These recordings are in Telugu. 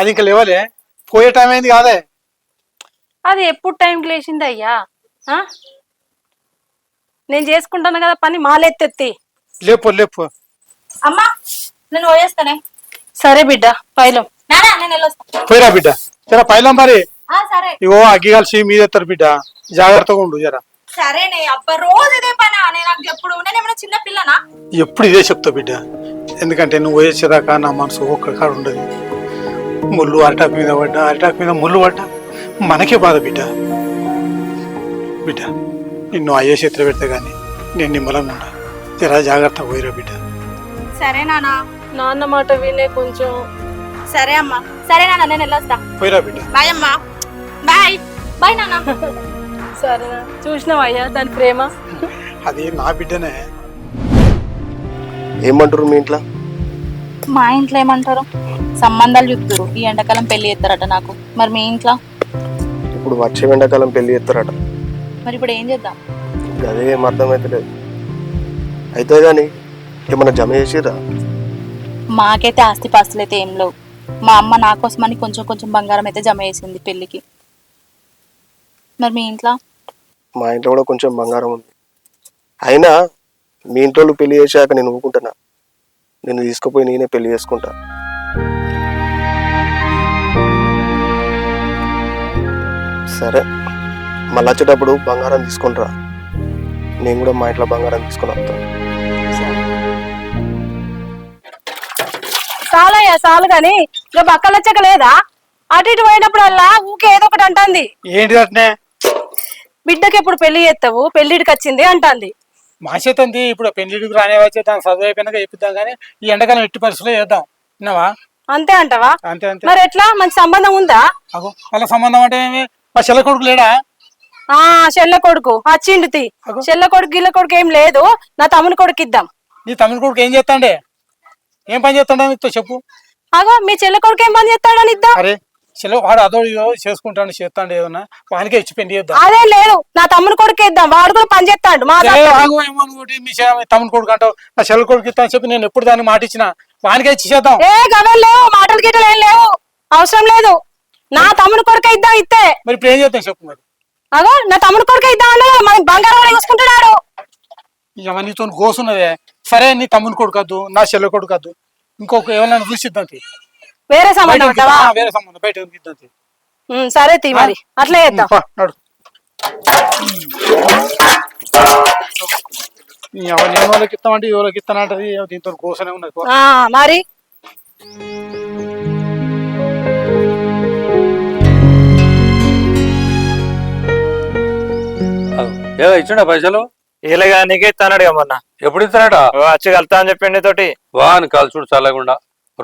అది ఇంకా లేవలే, పోయే టైం అయింది కాదే. అది ఎప్పుడు టైంకి లేచింది అయ్యా? నేను చేసుకుంటాను కదా పని, మాలెత్తెత్తి. లేపు లేపు. అమ్మా నేను పోయేస్తానే. సరే బిడ్డ పైలం. నానా నేను వెళ్ళొస్తా. పోయిరా బిడ్డ, జర పైలం మరి. సరే ఇగో అగ్గి కలిసి మీద ఎత్తారు బిడ్డ, జాగ్రత్తగా ఉండు జర. సరేనే అబ్బా, రోజు ఇదే పనా? నేను ఎప్పుడు నేనేమైనా చిన్న పిల్లనా? ఎప్పుడు ఇదే చెప్తా బిడ్డ, ఎందుకంటే నువ్వు వేసేదాకా నా మనసు ఒక్క కాడ ఉండదు. ముళ్ళు అరిటాకు మీద పడ్డా, అరిటాకు మీద ముళ్ళు పడ్డా మనకే బాధ బిడ్డ. బిడ్డ నిన్ను అయ్యే చేతిలో పెడితే గానీ నేను నిమ్మలంగా ఉన్నా. జరా జాగ్రత్త పోయిరా బిడ్డ. సరే నానా. నాన్న మాట వినే కొంచెం. సరే అమ్మా. సరే నాన్న నేను వెళ్ళొస్తా. పోయిరా బిడ్డ. బాయ్ అమ్మా. బాయ్ బాయ్ నాన్న. సరేనా, చూసినావా అయ్యా దాని ప్రేమ? అది నా బిడ్డనే. ఏమంటారు మీ ఇంట్లో? మా ఇంట్లో ఏమంటారు, సంబంధాలు చూపుతారు. ఈ ఎండాకాలం పెళ్లి చేస్తారట నాకు. మరి మీ ఇంట్లో? ఇప్పుడు వచ్చే ఎండాకాలం పెళ్లి చేస్తారట. మరి ఇప్పుడు ఏం చేద్దాం? అదే ఏం అర్థమైతలేదు. అయితే కానీ ఏమన్నా జమ చేసిరా? మాకైతే ఆస్తి పాస్తులు అయితే ఏం లేవు. మా అమ్మ నా కోసమని కొంచెం కొంచెం బంగారం అయితే జమ చేసింది పెళ్లికి. మరి మీ ఇంట్లో? మా ఇంట్లో కూడా కొంచెం బంగారం ఉంది. అయినా మీ ఇంట్లో పెళ్లి చేశాక నేను ఊరుకుంటున్నా. నేను తీసుకుపోయి నేనే పెళ్లి చేసుకుంటా. సరే, మళ్ళీ వచ్చేటప్పుడు బంగారం తీసుకొని రా. నేను కూడా మా ఇంట్లో బంగారం తీసుకొని వస్తాను. చాలయ్యా చాలు గాని, ఇక బక్కలు వచ్చాక లేదా? అటు ఇటు పోయినప్పుడల్లా ఊకే ఏదో ఒకటి అంటుంది. ఏంటి అట్నే? బిడ్డకి ఎప్పుడు పెళ్లి చేస్తావు, పెళ్లిడికి వచ్చింది అంటుంది. మా చేతంది ఇప్పుడు పెళ్లిడికి రానే వచ్చే దానికి చదువు అయిపోయినాక చెప్తాం కానీ ఈ ఎండాకాలం ఎట్టి పరిస్థితుల్లో చేద్దాం. విన్నావా? అంతే అంటావా? అంతే అంతే. మరి ఎట్లా, మంచి సంబంధం ఉందా? అగో వాళ్ళ సంబంధం అంటే ఏమి? మా చెల్ల కొడుకు లేడా? చెల్ల కొడుకు వచ్చిండు తి. చెల్ల కొడుకు గిల్ల కొడుకు ఏం లేదు, నా తమ్ముని కొడుకు ఇద్దాం. నీ తమ్ముని కొడుకు ఏం చేస్తాండే? ఏం పని చేస్తాడో నీతో చెప్పు. అగో మీ చెల్ల కొడుకు ఏం పని చేస్తాడని ఇద్దాం. అరే చెల్ల వాడు అదో ఇదో చేసుకుంటాడు, చేస్తాడు ఏదన్నా, వానికే ఇచ్చి పెళ్లి చేద్దాం. అదే లేదు, నా తమ్ముని కొడుకు ఇద్దాం, వాడు కూడా పని చేస్తాడు. మా మీ తమ్ముని కొడుకు అంటావు, నా చెల్ల కొడుకు ఇస్తా అని చెప్పి నేను ఎప్పుడు దాన్ని మాట ఇచ్చిన, వానికే ఇచ్చి చేద్దాం. ఏ గవలు లేవు, మాటలు గిట్టలు ఏం లేవు, అవసరం లేదు. నా తమ్ముని కొడుకే ఇద్దాం. ఇస్తే మరి ఇప్పుడు ఏం చేద్దాం చెప్పు మరి. అగో నా తమ్ముని కొడుకే ఇద్దాం అన్న, మన బంగారం చూసుకుంటున్నాడు. ఇక నీతో కోసున్నదే. సరే నీ తమ్ముని కొడుకు వద్దు, నా చెల్ల కొడుకు వద్దు, ఇంకొక ఏమన్నా చూసిద్దాం. వేరే సంబంధం ఉంటావా? వేరే సంబంధం బయట ఇద్దాం. సరే తీ మరి అట్లా చేద్దాం. నడు. నేను వాళ్ళకి ఇస్తామంటే ఎవరికి ఇస్తానంటది, దీంతో కోసనే ఉన్నది. మరి ఏదో ఇచ్చిండా పైసలు? ఇలాగా నీకే ఇస్తాడు మొన్న. ఎప్పుడు ఇస్తాడట? వచ్చి కలుతా అని చెప్పిండి తోటి. వాని కలుసుడు చల్లకుండా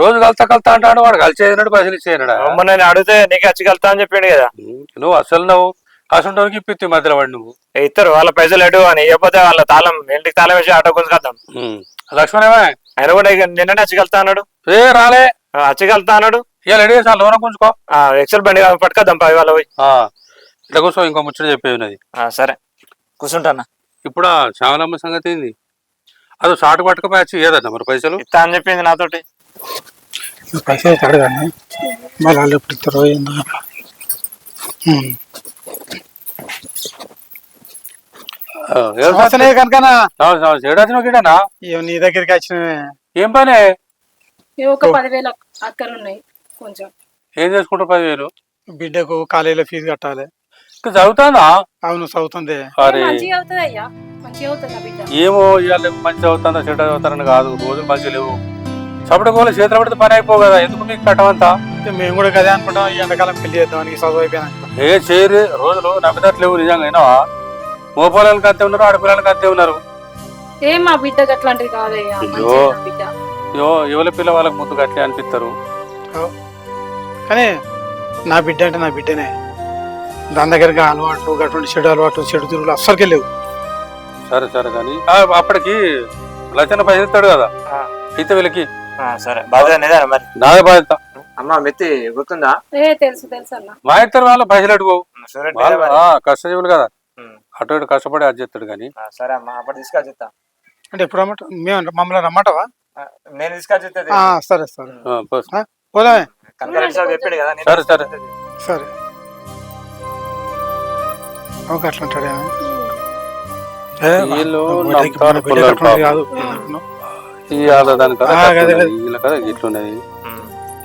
రోజు కలుతా అంటాడు. వాడు కలిసేయనాడు, పైసలు ఇచ్చేయనాడా? నేను అడిగితే నీకే వచ్చి కలుతా అని చెప్పిండు కదా. నువ్వు అసలు నువ్వు కాసుంటానికి ఇప్పిత్తి మధ్యలో వాడు. నువ్వు ఇస్తారు వాళ్ళ పైసలు ఎటు అని ఇవ్వకపోతే వాళ్ళ తాళం ఇంటికి తాళం వేసి ఆటో గుంజుకొద్దాం. లక్ష్మణేమా ఆయన కూడా నిన్ననే వచ్చి కలుతా అన్నాడు. రాలే, వచ్చి కలుతా అన్నాడు. ఇక రెడీ చేసా, లోన గుంజుకో. ఎక్సెల్ బండి పట్టుకొద్దాం ఇవాళ పోయి. ఇట్లా కూర్చో, ఇంకో ముచ్చట చెప్పేది. సరే కూర్చుంటానా. ఇప్పుడు ఆ శ్యామలమ్మ సంగతి ఏంది? అది షార్ట్ పట్టుకపోయి వచ్చి ఏదన్నా మరి పైసలు ఇస్తా అని చెప్పింది నాతోటి. పైసలు ఇస్తాడు కానీ మళ్ళీ వాళ్ళు ఎప్పుడు ఇస్తారో ఏందో. కనుకనా నీ దగ్గరికి వచ్చిన ఏం పనే? ఒక 10,000 అక్కలు ఉన్నాయి కొంచెం. ఏం చేసుకుంటావు 10,000? బిడ్డకు కాలేజీలో ఫీజు కట్టాలి. చదువుతానా? అవును చదువుతుంది. ఏమో ఇవాళ మంచి చదువుతుందా చెడ్డ చదువుతారని కాదు, రోజులు మంచిగా లేవు. చప్పటికోలు చేతులు పడితే పని అయిపో కదా, ఎందుకు మీకు కట్టమంతా? మేము కూడా కదే అనుకుంటాం, ఈ ఎండాకాలం పెళ్లి చేద్దాం చదువు అయిపోయినా. ఏ చేయరు రోజులు నమ్మిదట్లేవు నిజంగా. అయినా మోపాలకు అంతే ఉన్నారు, ఆడపిల్లలకి అంతే ఉన్నారు. ఏం మా బిడ్డకు అట్లాంటివి కాదయ్యా. ఎవరి పిల్ల వాళ్ళకి ముందు గట్లే అనిపిస్తారు. కానీ నా బిడ్డ అంటే నా బిడ్డనే. దాని దగ్గరకి అలవాట్లు అటువంటి చెడు అలవాట్లు చెడు తిరుగులు అస్సలకే లేవు. సరే సరే కానీ అప్పటికి లచ్చన్న పైసలు ఇస్తాడు కదా, అయితే వీళ్ళకి. సరే బాధ్యత మరి నాదే బాధ్యత. అమ్మా మెత్తి గుర్తుందా? తెలుసు తెలుసు అన్న. మా ఇద్దరు వాళ్ళ పైసలు అడుగు, కష్టజీవులు కదా, అటు ఇటు కష్టపడి అది చేస్తాడు. కానీ సరే అమ్మా అప్పుడు తీసుకొచ్చేస్తా. అంటే ఎప్పుడు మేము మమ్మల్ని రమ్మంటావా? నేను తీసుకొచ్చేస్తా. సరే సరే పోదామే. కనకరెడ్డి సార్ చెప్పిండు కదా నేను సరే సరే సరే ఒక అట్లా ఉంటాడు ఆయన. వీళ్ళు బిడ్డకి నమ్ముతారు మన బిడ్డకి పుల్లలు అట్లా కాదు. ఇవాళ దాని కదా ఆ, అదే, అదే. వీళ్ళ కదా ఇట్లున్నది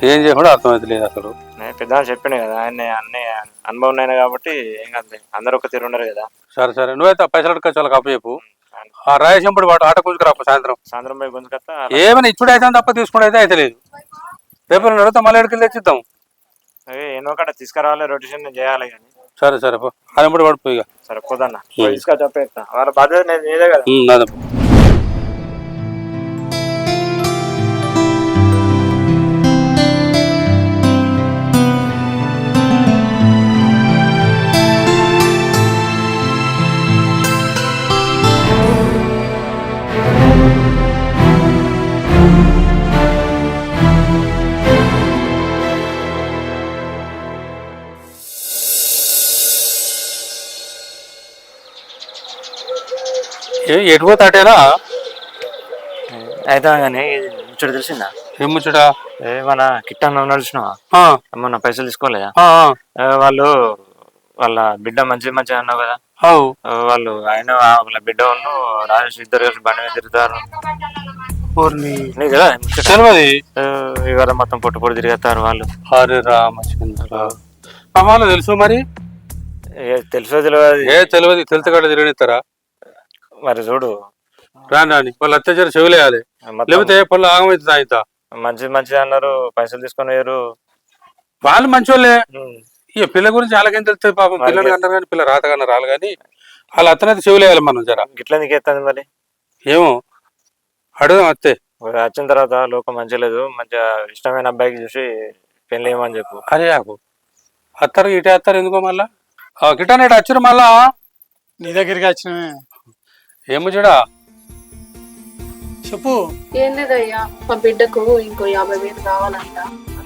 ఏం చేయకుండా అర్థమైతలేదు అసలు. పెద్ద చెప్పిండు కదా ఆయన అన్ని అనుభవం ఉన్నాయి కాబట్టి ఏం కాదు అందరూ ఒక తీరు ఉండరు కదా. సరే సరే నువ్వైతే ఆ పైసలు అడగచ్చు వాళ్ళకి అప్పచెప్పు. ఆ రాయేసింపడి వాడు ఆట కూర్చుకురా సాయంత్రం. సాయంత్రం పోయి గుంజుకత్తా ఏమైనా ఇచ్చుడు అయితే తప్ప తీసుకుంటే అయితే అయితే లేదు. రేపు అడిగితే మళ్ళీ ఎక్కడికి తెచ్చిద్దాం. ఎన్నో కట్ట తీసుకురావాలి రొటేషన్ చేయాలి కానీ. సరే సరే పో అది కూడా పడిపోయి ఇక. సరే పోదన్నా తీసుకొని చెప్పేస్తా వాళ్ళ బాధ్యత నేను నీదే కదా. అదే. ఎటు పోతాటేనా అయితే కానీ ముచ్చట తెలిసిందా? ఏం ముచ్చడా? మన కిట్టన్న నడిచినావా మొన్న పైసలు తీసుకోలేదా? వాళ్ళు వాళ్ళ బిడ్డ మంచిగా అన్నావు కదా. వాళ్ళు ఆయన వాళ్ళ బిడ్డ రాజేష్ ఇద్దరు కలిసి బండి మీద తిరుగుతారు నీకు కదా ఇవాళ మొత్తం పొట్టు తిరుగుతారు వాళ్ళు. హరే రామచంద్ర వాళ్ళు తెలుసు మరి తెలుసో తెలియదు తెలిసి కూడా తిరగనిస్తారా మరి చూడు రాని రాని వాళ్ళు అత్యాచారం చెవులేయాలి లేకపోతే పళ్ళు ఆగమవుతుంది ఆయన. మంచి అన్నారు పైసలు తీసుకొని వేరు వాళ్ళు మంచోళ్ళే. ఇక పిల్ల గురించి వాళ్ళకేం తెలుస్తుంది పాపం. పిల్లలు అంటారు కానీ పిల్ల రాతగానే రాలి కానీ వాళ్ళ అత్తనైతే చెవులేయాలి మనం జర. గిట్ల నీకెత్తుంది మరి ఏమో అడుగుదాం అత్తే. వచ్చిన తర్వాత లోకం మంచిగా లేదు మంచిగా ఇష్టమైన అబ్బాయికి చూసి పెళ్లి ఏమని చెప్పు. అరే ఆకు అత్తారు ఇటే అత్తారు ఎందుకో మళ్ళా గిటానేట వచ్చారు మళ్ళా నీ దగ్గరికి వచ్చినవే. ఏమో చూడా చెప్పు. ఏం లేదయ్యా మా బిడ్డకు ఇంకో 50,000 కావాలంట.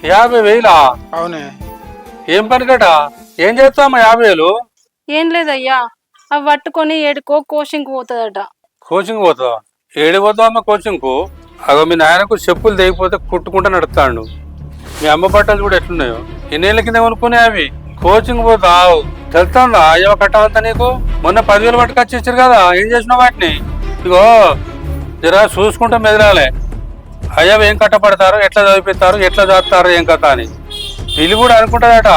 50,000? అవునే. ఏం పని కట ఏం చేస్తామా 50,000? ఏం లేదయ్యా అవి పట్టుకొని ఏడుకో కోచింగ్ పోతుందట. కోచింగ్ పోతావా? ఏడు పోతావమ్మా కోచింగ్ కు? అగో మీ నాయనకు చెప్పులు తెగిపోతే కుట్టుకుంటా నడుస్తాడు. మీ అమ్మ బట్టలు కూడా ఎట్లున్నాయో ఎన్నేళ్ళ కింద కొనుక్కునే అవి. కోచింగ్ పోతావు తెలుస్తుందా అయ్యో కట్టవంతా నీకు? మొన్న 10,000 పట్టుకొచ్చి ఇచ్చారు కదా ఏం చేసినావు వాటిని? ఇగో జరా చూసుకుంటా మెదలాలే అయ్యా ఏం కట్టపడతారు ఎట్లా చదివిస్తారు ఎట్లా చదువుతారు ఏం కథ అని. వీళ్ళు కూడా అనుకుంటారట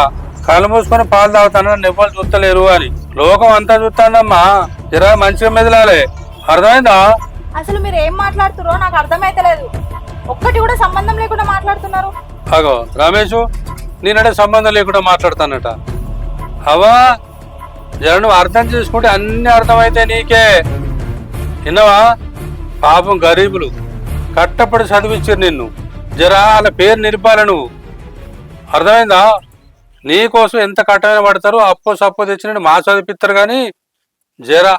కళ్ళు మూసుకొని పాలు తాగుతాను నెవ్వలు చూస్తలేరు అని. లోకం అంతా చూస్తానమ్మా జరా మంచిగా మెదలాలే అర్థమైందా? అసలు మీరు ఏం మాట్లాడుతున్నారో నాకు అర్థమైతలేదు. ఒక్కటి కూడా సంబంధం లేకుండా మాట్లాడుతున్నారు. అగో రమేష్ నేనంటే సంబంధం లేకుండా మాట్లాడతానట. అవా జర నువ్వు అర్థం చేసుకుంటే అన్ని అర్థమైతే నీకే. విన్నావా? పాపం గరీబులు కట్టపడి చదివించారు నిన్ను. జరా వాళ్ళ పేరు నిలిపాల నువ్వు. అర్థమైందా? నీకోసం ఎంత కట్టమైన పడతారు అప్పో సప్పో తెచ్చిన మా చదివిస్తారు కానీ జరా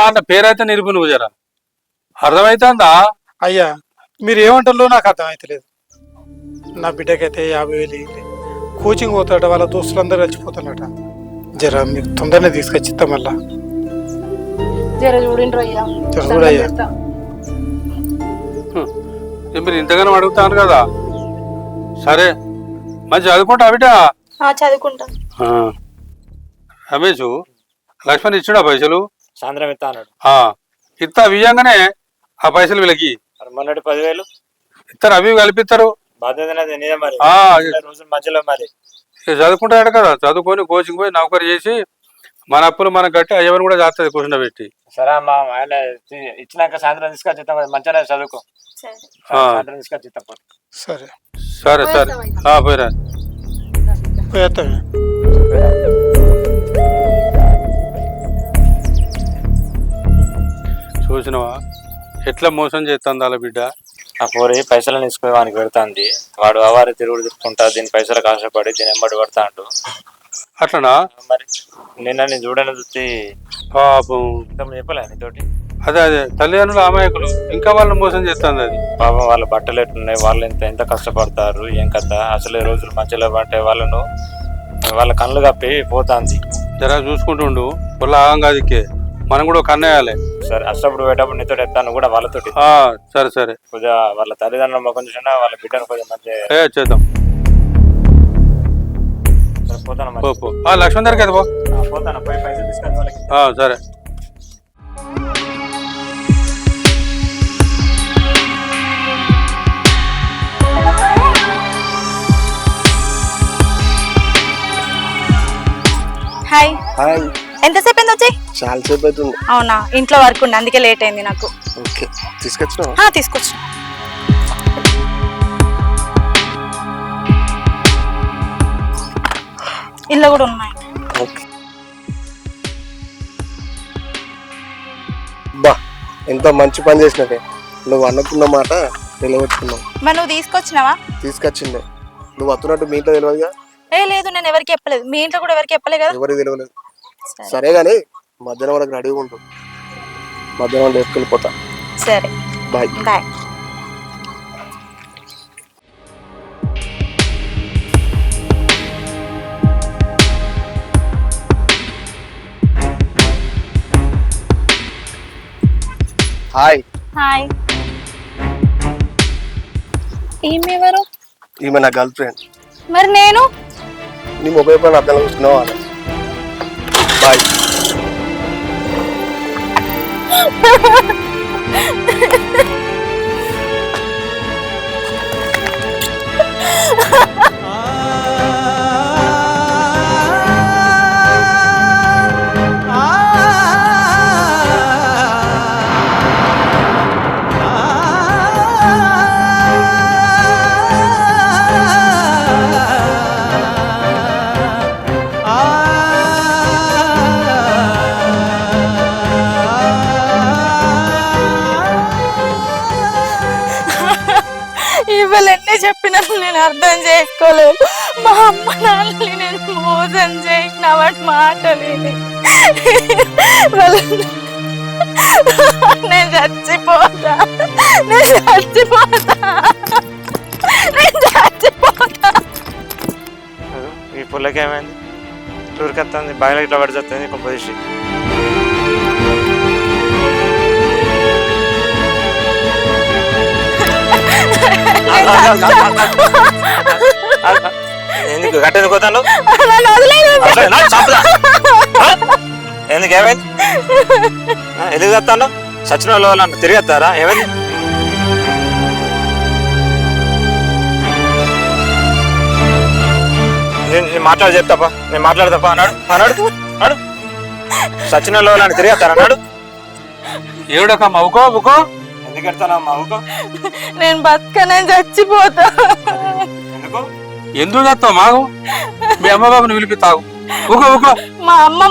వాళ్ళ పేరైతే నిలుపు నువ్వు జరా. అర్థమైతుందా? అయ్యా మీరు ఏమంటారో నాకు అర్థమవుతలేదు. నా బిడ్డకైతే 50,000 కోచింగ్ పోతాడట వాళ్ళ దోస్తులందరూ కలిసిపోతాడట. జర మీకు తొందరనే తీసుకొచ్చిస్తా మళ్ళా. జర చూడండి అయ్యా. జర చూడయ్యా. మీరు ఇంతగానో అడుగుతాను కదా. సరే మంచి చదువుకుంటా బిడ్డ. చదువుకుంటా. రమేష్ లక్ష్మణ్ ఇచ్చాడా పైసలు? సాయంత్రం ఇస్తా అన్నాడు. ఇస్తా వియ్యంగానే ఆ పైసలు వీళ్ళకి మొన్నటి 10,000 ఇస్తారు. అవి కలిపిస్తారు. బాధ్యత మరి రోజులు మధ్యలో మరి చదువుకుంటాడు కదా. చదువుకొని కోచింగ్ పోయి నౌకరీ చేసి మన అప్పులు మనకు కట్టి అయ్యవని కూడా చేస్తుంది కూర్చుండ పెట్టి. సరే అమ్మా ఆయన ఇచ్చినాక సాయంత్రం తీసుకొచ్చిస్తాం మంచిగా చదువుకో. సాయంత్రం తీసుకొచ్చిస్తాం. సరే సరే సరే పోయిరా పోయేస్తామే. చూసినవా ఎట్లా మోసం చేస్తుంది వాళ్ళ బిడ్డ. ఆ పోరి పైసలు తీసుకుని వానికి పెడుతుంది. వాడు అవారి తిరుగుడు తిప్పుకుంటా దీని పైసలకు ఆశపడి దీని ఎంబడి పడతాడు. అట్లనా? మరి నిన్న నేను చూడని చూసి పాపం చెప్పలే నీతోటి. అదే తల్లిదండ్రులు అమాయకులు ఇంకా వాళ్ళని మోసం చేస్తుంది అది. పాపం వాళ్ళ బట్టలు ఎట్లున్నాయి వాళ్ళు ఎంత కష్టపడతారు ఏం కథ. అసలు రోజులు మంచిలో పట్టే వాళ్ళ కళ్ళు కప్పి పోతాంది. జరా చూసుకుంటుండు వాళ్ళ ఆగంగాదికే మనం కూడా కన్నేయాలి. సరే అష్టప్పుడు పోయేటప్పుడు నీతో ఎత్తాను కూడా వాళ్ళతోటి. సరే సరే కొద్దిగా వాళ్ళ తల్లిదండ్రులు కొంచెం వాళ్ళ బిడ్డను కొంచెం మంచిగా చేద్దాం. పోతాను మరి. పో పో. లక్ష్మణ్ దగ్గరికి అయితే పో. పోతాను, పోయి పైసలు తీసుకొని వాళ్ళకి. సరే. Hi, hi. ఎంతసేపు అయింది వచ్చి? చాలా సేపు అవుతుంది. అవునా, ఇంట్లో వర్క్ ఉంది అందుకే లేట్ అయింది నాకు. ఓకే, తీసుకొచ్చినావా? తీసుకొచ్చు. ఇల్లు కూడా ఉన్నాయి. ఓకే. బా, ఎంత మంచి పని చేసినవే. నువ్వు అనుకున్న మాట నిలబెట్టుకున్నావు. మరి నువ్వు తీసుకొచ్చినావా? తీసుకొచ్చిందే. నువ్వు వస్తున్నట్టు మీ ఇంట్లో తెలియదుగా? లేదు, నేను ఎవరికి చెప్పలేదు. మీ ఇంట్లో కూడా ఎవరికి చెప్పలేదు కదా? ఎవరికి తెలియలేదు. సరే కానీ మధ్యాహ్నం వరకు రెడీగా ఉంటుంది. మధ్యాహ్నం లేపుకెళ్ళిపోతా. సరే, బాయ్. బాయ్. హాయ్. హాయ్. ఈమె ఎవరు? ఈమె నా గర్ల్ ఫ్రెండ్. మరి నేను? నీ మొబైల్ పైన అర్థం చూసుకున్నావా? బాయ్. ఇవాళన్నీ చెప్పినా నేను అర్థం చేసుకోలేదు. మా అమ్మ నాన్నని నేను మోసం చేసిన వాటి మాటలు నేను చచ్చిపోతా, నేను చచ్చిపోతా, నేను చచ్చిపోతా. ఈ పుల్లకి ఏమైంది? టూర్కి వస్తుంది, బాగా ఇట్లా పడుతుంది కంపోజిషన్. ఎందుకు గట్టెందుకు పోతాను? ఎందుకు ఏమైంది? ఎందుకు వస్తాను? సచిన వాళ్ళు తిరిగి వస్తారా? ఏమైంది? నేను మాట్లాడి చెప్తాపా, నేను మాట్లాడతాపా అన్నాడు. అన్నాడు సచిన వాళ్ళు తిరిగి వస్తారా అన్నాడు. ఏడకమ్మా ఊకో ఊకో. ఎందుకు వెళ్తానమ్మా ఊకో? నేను బతకనే చచ్చిపోతా. ఎందుకు? ఎందుకు చేస్తావు? మాకు మీ అమ్మ బాబుని పిలిపిస్తావు. ఊకో ఊకో. మా అమ్మ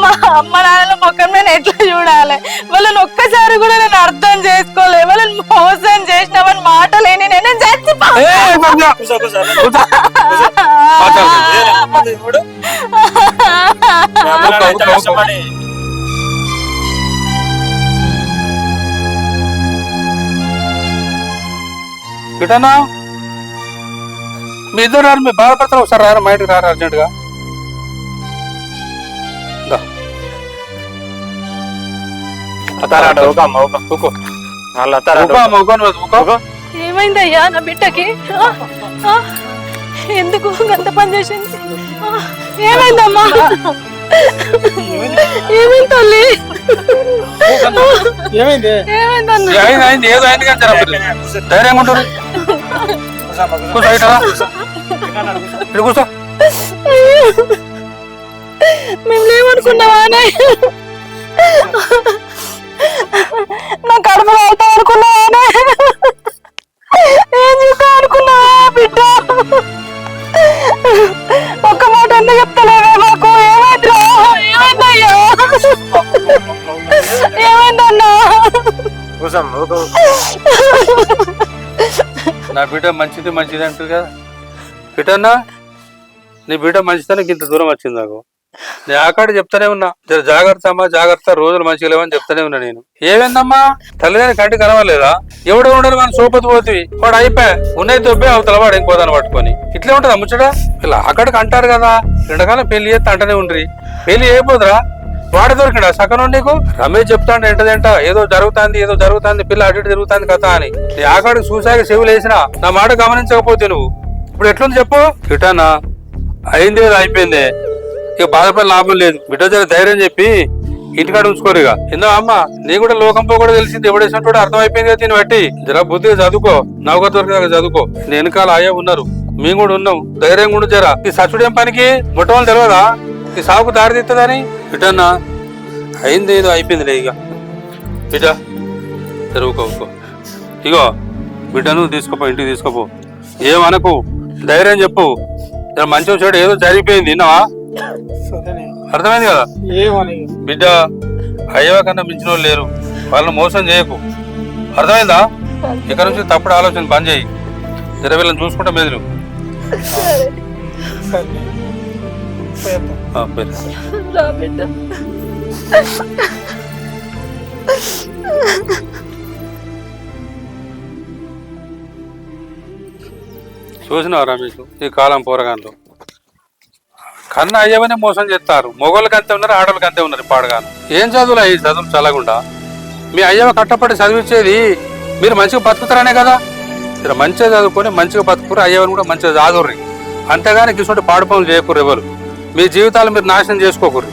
నాన్నల ముఖం నేను ఎట్లా చూడాలి? వాళ్ళని ఒక్కసారి కూడా నేను అర్థం చేసుకోలే. వాళ్ళని మోసం చేసినామని మాటలేని నేను చచ్చిపోతా. గిటనా మీ ఇద్దరు రారు, మీ బాధపడతారు. ఒకసారి రారు, మా ఇంటికి రారు అర్జెంటుగా. ఏమైందయ్యా నా బిడ్డకి? ఎందుకు గంత పని చేసింది? ఏమైందమ్మా? ఏమైంది తల్లి? ఏమైంది? ఏమైందన్నా? ఏదో అయింది కానీ ధైర్యంగా ఉంటారు. కూర్చో, ఇటు కూర్చో. మేము లేవనుకున్నావా? నా కడుపు అవుతాం అనుకున్నావా? ఏం చేద్దాం అనుకున్నావా బిడ్డ? ఒక్క మాట ఎందుకు చెప్తలేవే మాకు? ఏమైందిరా? ఏమైందయ్యా? ఏమైందన్నా? నా బిడ్డ మంచిది మంచిది అంటారు కదా. బిడ్డన్నా, నీ బిడ్డ మంచిదానికి ఇంత దూరం వచ్చింది నాకు. నేను ఆకాడ చెప్తానే ఉన్నా, జర జాగ్రత్త అమ్మా జాగ్రత్త, రోజులు మంచిగా లేవని చెప్తానే ఉన్నా నేను. ఏమైందమ్మా? తల్లిదండ్రి కంటికి కనవలేదా? ఎవడో ఉండదు మన సోపతి పోతుంది. వాడు అయిపోయా ఉన్నది దొబ్బే అవతల వాడు ఇంకోదాన్ని పట్టుకొని ఇట్లే ఉంటదా ముచ్చట? ఇలా అక్కడికి అంటారు కదా, ఎండకాలం పెళ్లి చేస్తే అంటనే ఉండ్రి. పెళ్లి అయిపోదురా, వాడు దొరికిడా సకనం నీకు? రమేష్ చెప్తాండి ఏంటదంట, ఏదో జరుగుతుంది పిల్ల అటు ఇటు తిరుగుతుంది కథ అని. నీ ఆకాడికి చూసాక చెవులు వేసినా నా మాట గమనించకపోతే నువ్వు ఇప్పుడు ఎట్లుంది చెప్పు? కిటానా అయింది అయిపోయింది. ఇక బాధపడి లాభం లేదు. బిడ్డ జర ధైర్యం చెప్పి ఇంటికాడ ఉంచుకోరు. ఇక ఇందా అమ్మ నీ కూడా లోకంలో కూడా తెలిసింది, ఎవడేసినట్టు కూడా అర్థమైపోయింది కదా. దీన్ని బట్టి జర బుద్ధిగా చదువుకో, నౌక దొరికేదాకా చదువుకో. నేను వెనకాల అయ్యా ఉన్నారు, మేము కూడా ఉన్నాం, ధైర్యం కూడా జరా. ఈ సచ్చుడేం పనికి మొట్టమొదటి తెలియదా ఈ సాగుకు దారి తీస్తుందని? బిడ్డన్నా అయింది ఏదో అయిపోయిందిలే. ఇక బిడ్డ జరుగుకోకో. ఇగో బిడ్డను తీసుకోపో, ఇంటికి తీసుకోపో, ఏమనకు, ధైర్యం చెప్పు. మంచి చెడు ఏదో జరిగిపోయింది విన్నావా? అర్థమైంది కదా? బిడ్డ అయ్యవ కన్నా మించిన వాళ్ళు లేరు, వాళ్ళని మోసం చేయకు. అర్థమైందా? ఇక్కడ నుంచి తప్పుడు ఆలోచన బంద్ చేయి. జర వీళ్ళని చూసుకుంటా మెదులు. చూసినావు రమేష్, ఈ కాలం పోరగాన్లు కన్నా అయ్యవనే మోసం చేస్తారు. మొగోళ్ళకి అంతే ఉన్నారు, ఆడవాళ్ళకి అంతే ఉన్నారు. పాడగాను ఏం చదువులు అయ్యి చదువులు చల్లకుండా మీ అయ్యవ కట్టపడి చదివించేది మీరు మంచిగా బతుకుతారనే కదా. మీరు మంచిగా చదువుకొని మంచిగా బతుకురు, అయ్యవని కూడా మంచిగా చదువుర్రి. అంతేగాని గిసుంటి పాడు పనులు చేయకూరు. ఎవరు మీ జీవితాలు మీరు నాశనం చేసుకోకూర్రి.